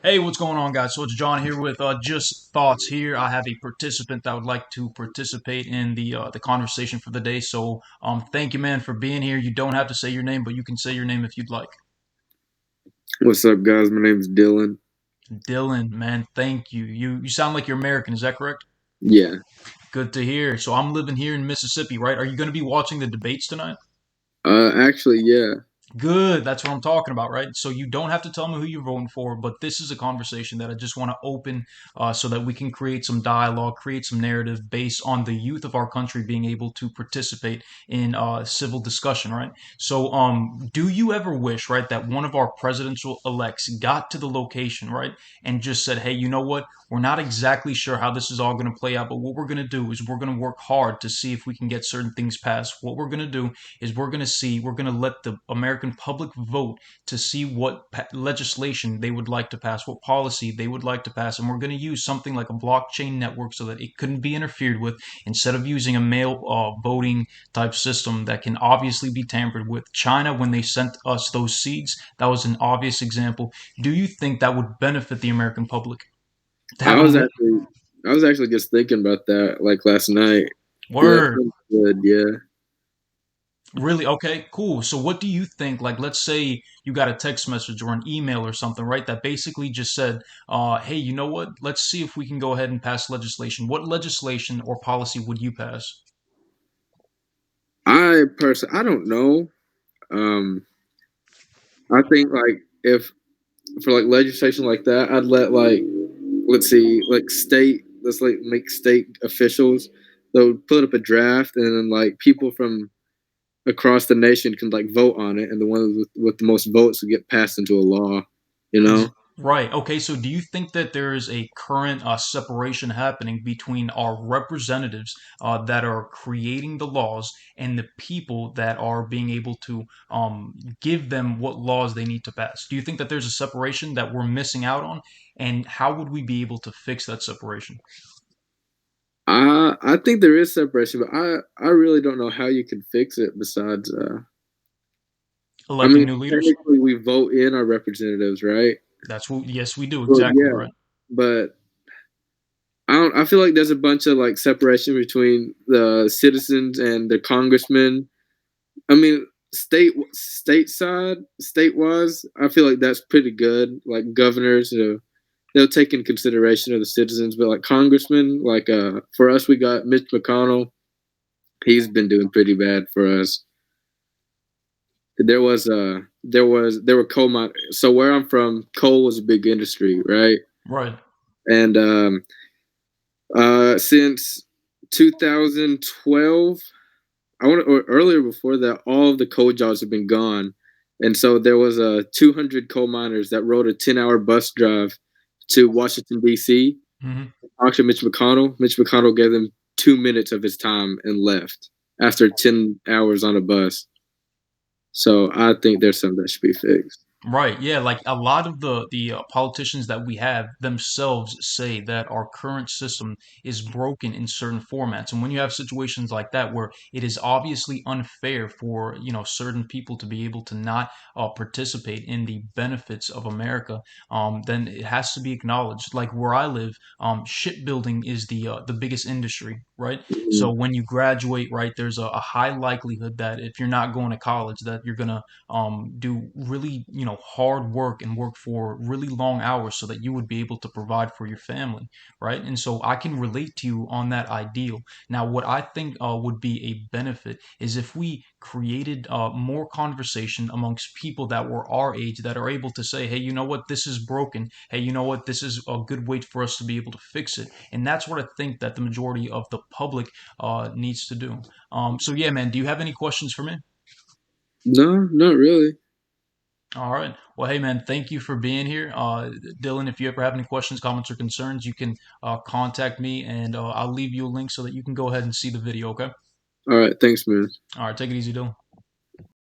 Hey, what's going on, guys? So it's John here with Just Thoughts here. I have a participant that would like to participate in the conversation for the day. So thank you, man, for being here. You don't have to say your name, but you can say your name if you'd like. What's up, guys? My name's Dylan. Dylan, man, thank you. You sound like you're American. Is that correct? Yeah. Good to hear. So I'm living here in Mississippi, right? Are you going to be watching the debates tonight? Actually, yeah. Good. That's what I'm talking about, right? So you don't have to tell me who you're voting for, but this is a conversation that I just want to open so that we can create some dialogue, create some narrative based on the youth of our country being able to participate in civil discussion, right? So, do you ever wish, right, that one of our presidential elects got to the location, right, and just said, hey, you know what? We're not exactly sure how this is all going to play out, but what we're going to do is we're going to work hard to see if we can get certain things passed. What we're going to do is we're going to let the American public vote to see what legislation they would like to pass, what policy they would like to pass, and we're going to use something like a blockchain network so that it couldn't be interfered with instead of using a mail voting type system that can obviously be tampered with. China, when they sent us those seeds, that was an obvious example. Do you think that would benefit the American public to have I a was more actually I was actually just thinking about that like last night. Yeah, it word? sounds good. Yeah. Really? Okay, cool. So what do you think? Like, let's say you got a text message or an email or something, right? That basically just said, hey, you know what? Let's see if we can go ahead and pass legislation. What legislation or policy would you pass? I don't know. Um, I think like if for like legislation like that, I'd let like let's see, like let's like make state officials. They'll put up a draft, and then like people from across the nation can like vote on it, and the ones with the most votes will get passed into a law. You know. Right. Okay. So do you think that there is a current separation happening between our representatives that are creating the laws and the people that are being able to give them what laws they need to pass? Do you think that there's a separation that we're missing out on? And how would we be able to fix that separation? I think there is separation, but I really don't know how you can fix it besides I Electing mean new leaders? technically we vote in our representatives, right? That's what, yes, we do. Well, Exactly yeah, right. but I feel like there's a bunch of like separation between the citizens and the congressmen. I mean state wise, I feel like that's pretty good. Like governors, they'll take in consideration of the citizens, but like congressmen, like for us we got Mitch McConnell. He's been doing pretty bad for us. There were coal mine. So where I'm from, coal was a big industry, right? Right. And since 2012, I want or earlier before that, all of the coal jobs have been gone, and so there was 200 coal miners that rode a 10-hour bus drive to Washington D.C. Hmm. Talked to Mitch McConnell. Mitch McConnell gave them 2 minutes of his time and left after 10 hours on a bus. So I think there's something that should be fixed. Right. Yeah. Like a lot of the politicians that we have themselves say that our current system is broken in certain formats. And when you have situations like that where it is obviously unfair for certain people to be able to not participate in the benefits of America, then it has to be acknowledged. Like where I live, shipbuilding is the biggest industry. Right. So Mhm. when you graduate, right, there's a high likelihood that if you're not going to college, that you're gonna do really hard work and work for really long hours so that you would be able to provide for your family, right? And so I can relate to you on that ideal. Now what I think would be a benefit is if we created more conversation amongst people that were our age that are able to say, hey, you know what, this is broken. Hey, you know what, this is a good way for us to be able to fix it. And that's what I think that the majority of the public needs to do. So yeah, man, do you have any questions for me? No, not really. All right. Well, hey, man, thank you for being here. Dylan, if you ever have any questions, comments, or concerns, you can contact me and I'll leave you a link so that you can go ahead and see the video, okay? All right, thanks, man. All right. Take it easy, Dylan.